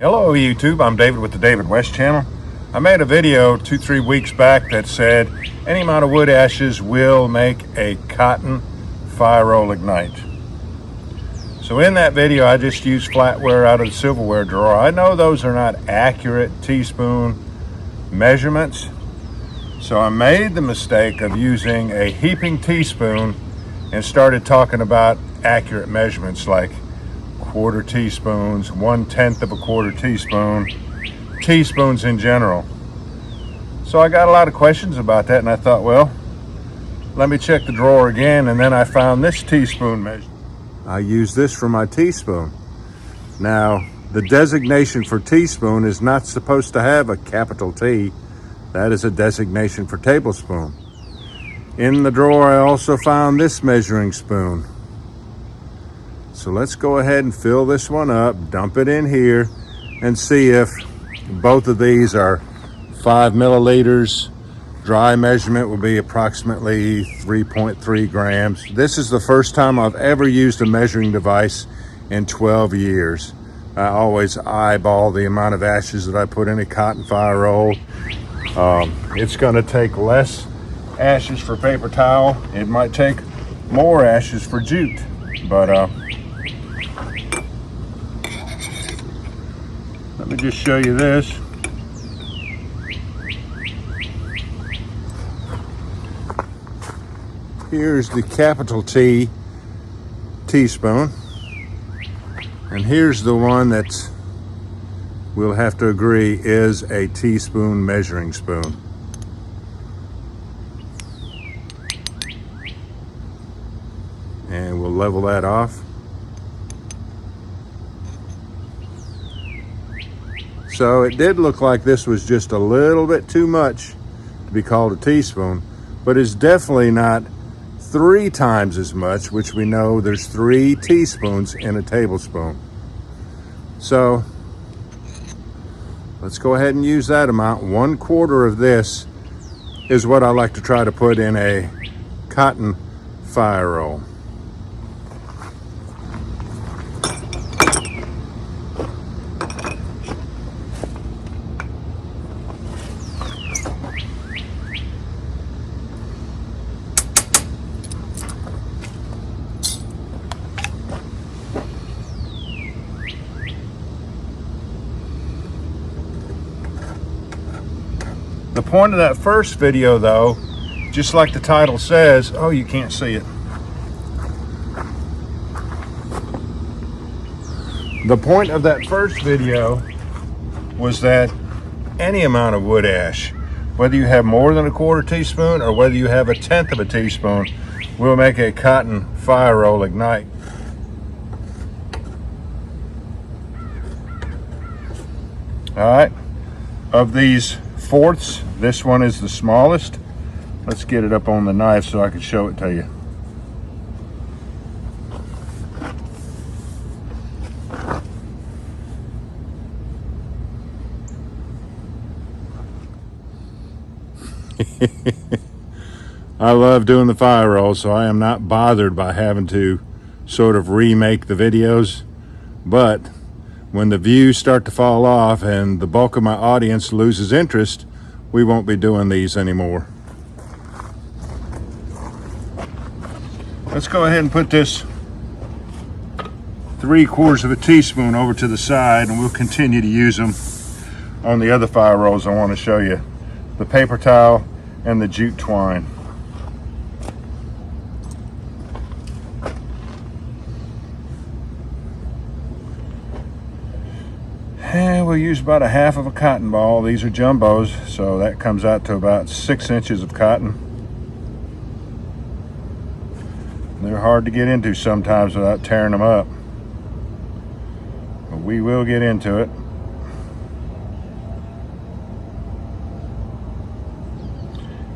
Hello YouTube, I'm David with the David West channel. I made a video 2-3 weeks back that said any amount of wood ashes will make a cotton fire roll ignite. So in that video I just used flatware out of the silverware drawer. I know those are not accurate teaspoon measurements, so I made the mistake of using a heaping teaspoon and started talking about accurate measurements like quarter teaspoons, 1/10 of a quarter teaspoon, teaspoons in general. So I got a lot of questions about that, and I thought, well, let me check the drawer again, and then I found this teaspoon measure. I use this for my teaspoon. Now, the designation for teaspoon is not supposed to have a capital T. That is a designation for tablespoon. In the drawer, I also found this measuring spoon. So let's go ahead and fill this one up, dump it in here, and see if both of these are 5 milliliters. Dry measurement will be approximately 3.3 grams. This is the first time I've ever used a measuring device in 12 years. I always eyeball the amount of ashes that I put in a cotton fire roll. It's gonna take less ashes for paper towel. It might take more ashes for jute, but let me just show you this. Here's the capital T teaspoon, and here's the one that we'll have to agree is a teaspoon measuring spoon. And we'll level that off. So it did look like this was just a little bit too much to be called a teaspoon, but it's definitely not 3 times as much, which we know there's 3 teaspoons in a tablespoon. So let's go ahead and use that amount. 1/4 of this is what I like to try to put in a cotton fire roll. The point of that first video, though, just like the title says, oh, you can't see it. The point of that first video was that any amount of wood ash, whether you have more than a quarter teaspoon or whether you have 1/10 of a teaspoon, will make a cotton fire roll ignite. All right, of these fourths, this one is the smallest. Let's get it up on the knife so I can show it to you. I love doing the fire roll, so I am not bothered by having to sort of remake the videos, but when the views start to fall off and the bulk of my audience loses interest, we won't be doing these anymore. Let's go ahead and put this 3/4 of a teaspoon over to the side, and we'll continue to use them on the other fire rolls I want to show you, the paper towel and the jute twine. And we'll use about 1/2 of a cotton ball. These are jumbos, so that comes out to about 6 inches of cotton. They're hard to get into sometimes without tearing them up, but we will get into it.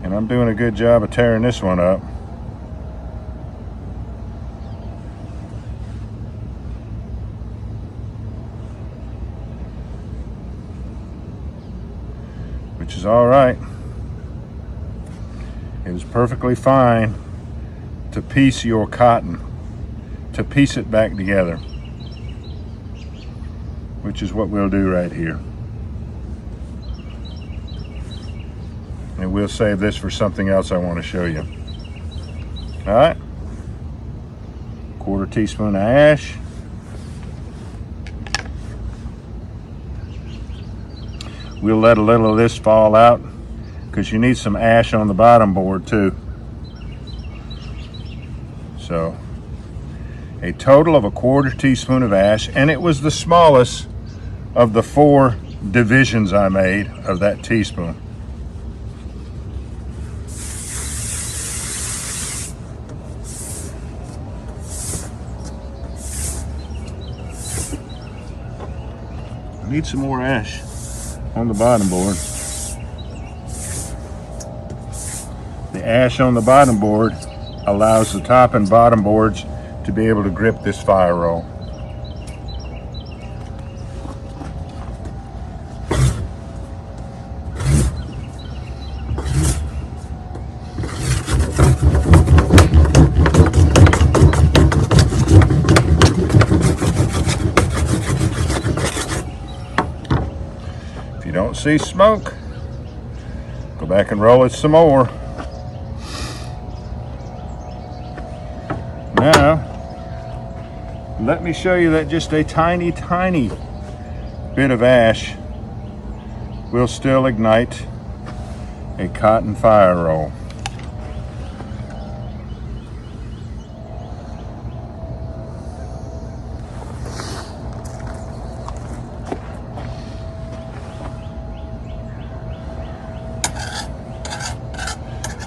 And I'm doing a good job of tearing this one up. Which is all right. It is perfectly fine to piece your cotton, to piece it back together. which is what we'll do right here. And we'll save this for something else I want to show you. All right, 1/4 teaspoon of ash. We'll let a little of this fall out because you need some ash on the bottom board too. So a total of 1/4 teaspoon of ash, and it was the smallest of the 4 divisions I made of that teaspoon. I need some more ash on the bottom board. The ash on the bottom board allows the top and bottom boards to be able to grip this fire roll. If you don't see smoke, go back and roll it some more. Now, let me show you that just a tiny, tiny bit of ash will still ignite a cotton fire roll.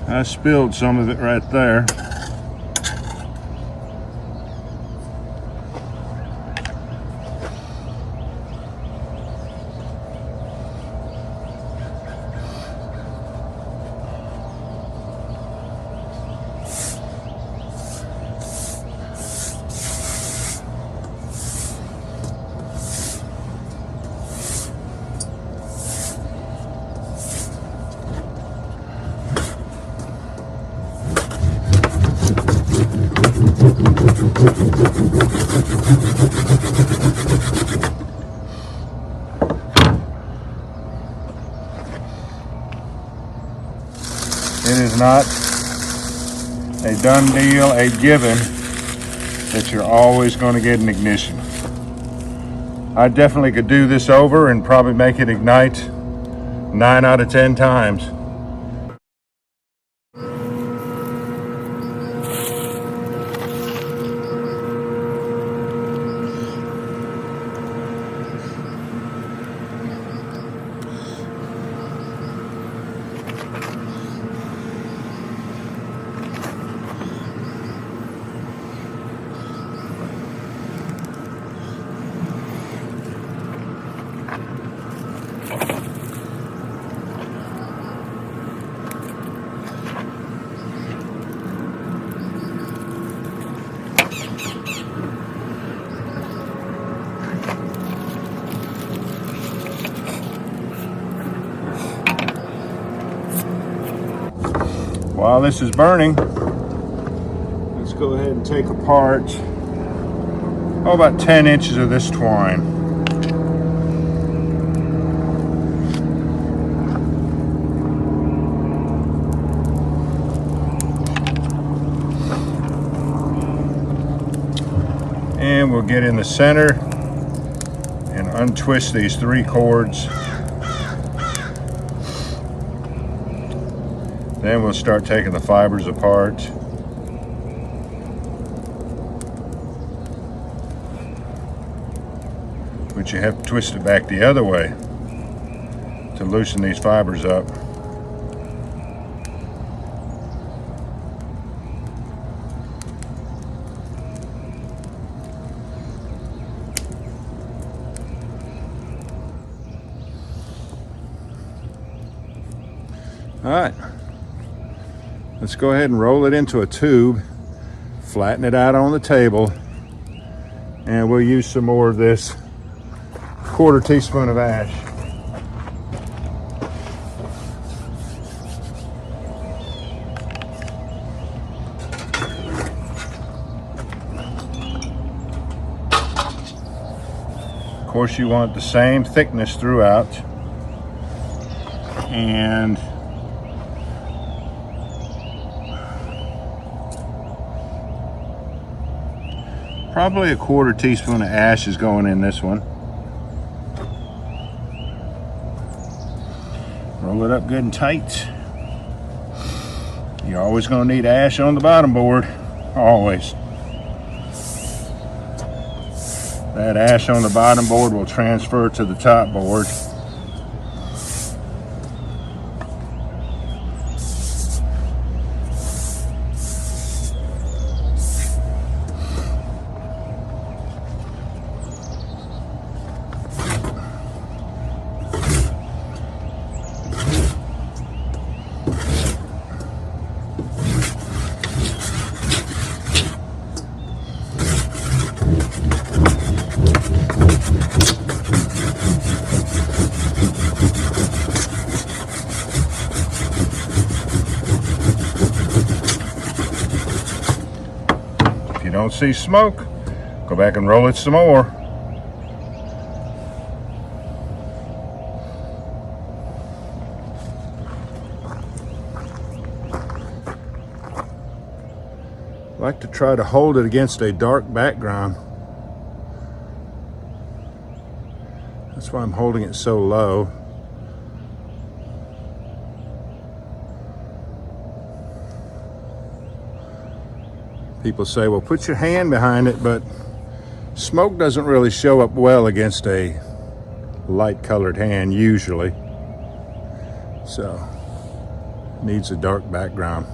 I spilled some of it right there. It is not a done deal, a given, that you're always going to get an ignition. I definitely could do this over and probably make it ignite 9 out of 10 times. While this is burning, let's go ahead and take apart about 10 inches of this twine. And we'll get in the center and untwist these 3 cords. Then we'll start taking the fibers apart. But you have to twist it back the other way to loosen these fibers up. All right. Let's go ahead and roll it into a tube, flatten it out on the table, and we'll use some more of this 1/4 teaspoon of ash. course, you want the same thickness throughout. And probably a 1/4 teaspoon of ash is going in this one. Roll it up good and tight. You're always going to need ash on the bottom board, always. That ash on the bottom board will transfer to the top board. If you don't see smoke, go back and roll it some more. I like to try to hold it against a dark background. That's why I'm holding it so low. People say, well, put your hand behind it, but smoke doesn't really show up well against a light colored hand usually. So, it needs a dark background.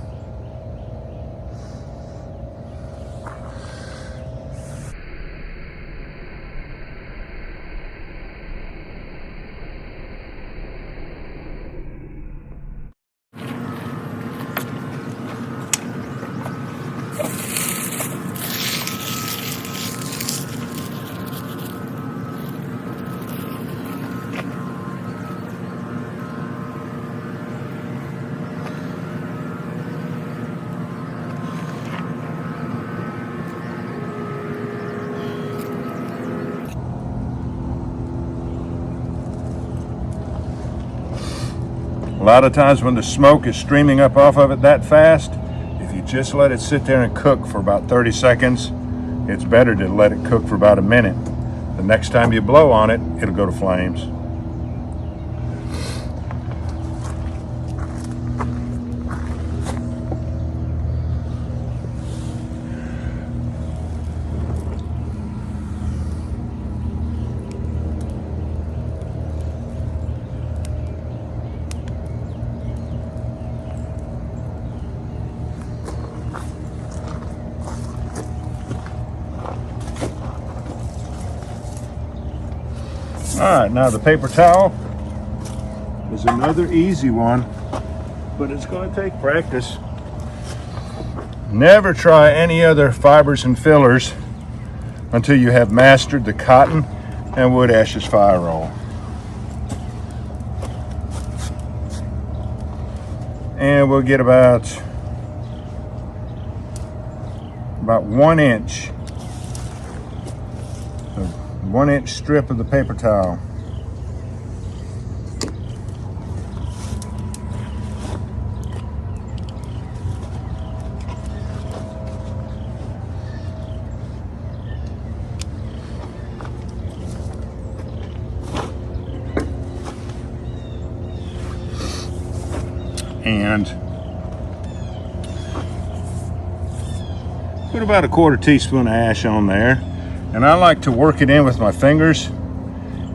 A lot of times when the smoke is streaming up off of it that fast, if you just let it sit there and cook for about 30 seconds, it's better to let it cook for about a minute. The next time you blow on it, it'll go to flames. All right, now the paper towel is another easy one, but it's going to take practice. Never try any other fibers and fillers until you have mastered the cotton and wood ashes fire roll. And we'll get about 1 inch. 1 inch strip of the paper towel. And put about a 1/4 teaspoon of ash on there. And I like to work it in with my fingers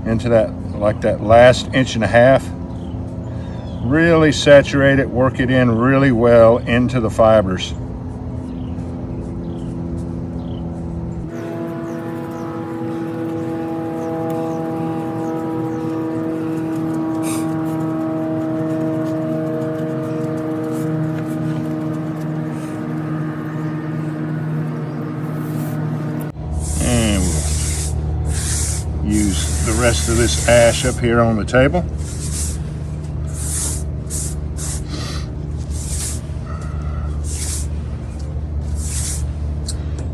into that, like that last 1.5 inches. Really saturate it, work it in really well into the fibers. Use the rest of this ash up here on the table.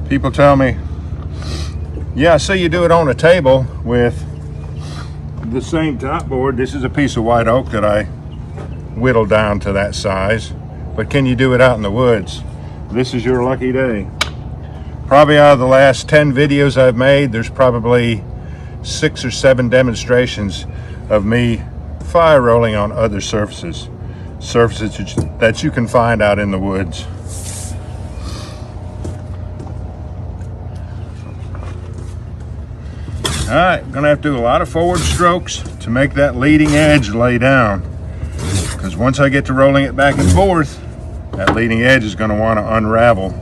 People tell me, yeah, I see you do it on a table with the same top board. This is a piece of white oak that I whittled down to that size. But can you do it out in the woods? This is your lucky day. Probably out of the last 10 videos I've made, there's probably 6 or 7 demonstrations of me fire rolling on other surfaces that you can find out in the woods. All right, gonna have to do a lot of forward strokes to make that leading edge lay down, because once I get to rolling it back and forth, that leading edge is gonna want to unravel.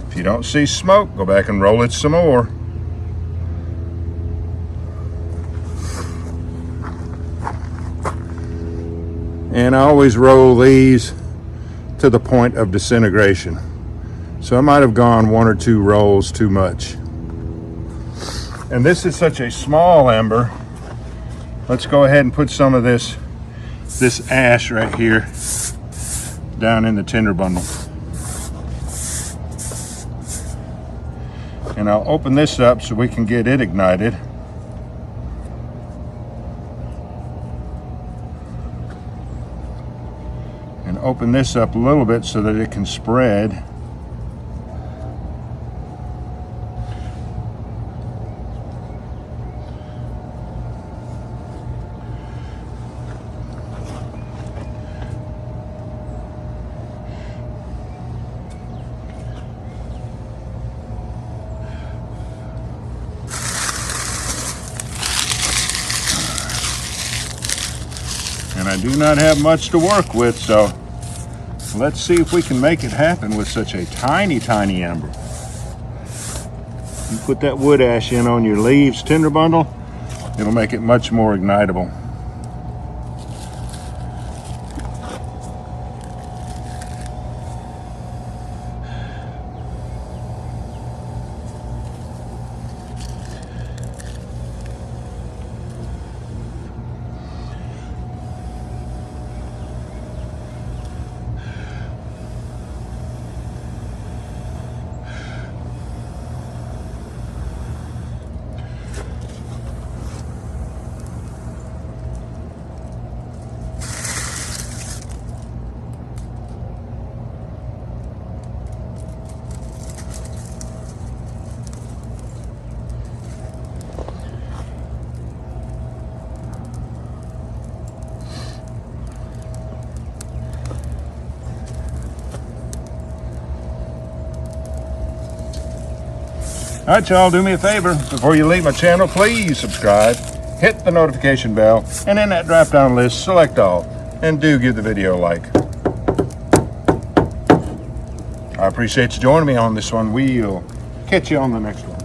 If you don't see smoke, go back and roll it some more. And I always roll these to the point of disintegration. So I might have gone 1 or 2 rolls too much. And this is such a small ember. Let's go ahead and put some of this ash right here down in the tinder bundle. And I'll open this up so we can get it ignited. And open this up a little bit so that it can spread. And I do not have much to work with, so let's see if we can make it happen with such a tiny, tiny ember. You put that wood ash in on your leaves tinder bundle, it'll make it much more ignitable. All right, y'all, do me a favor. Before you leave my channel, please subscribe, hit the notification bell, and in that drop-down list, select all, and do give the video a like. I appreciate you joining me on this one. We'll catch you on the next one.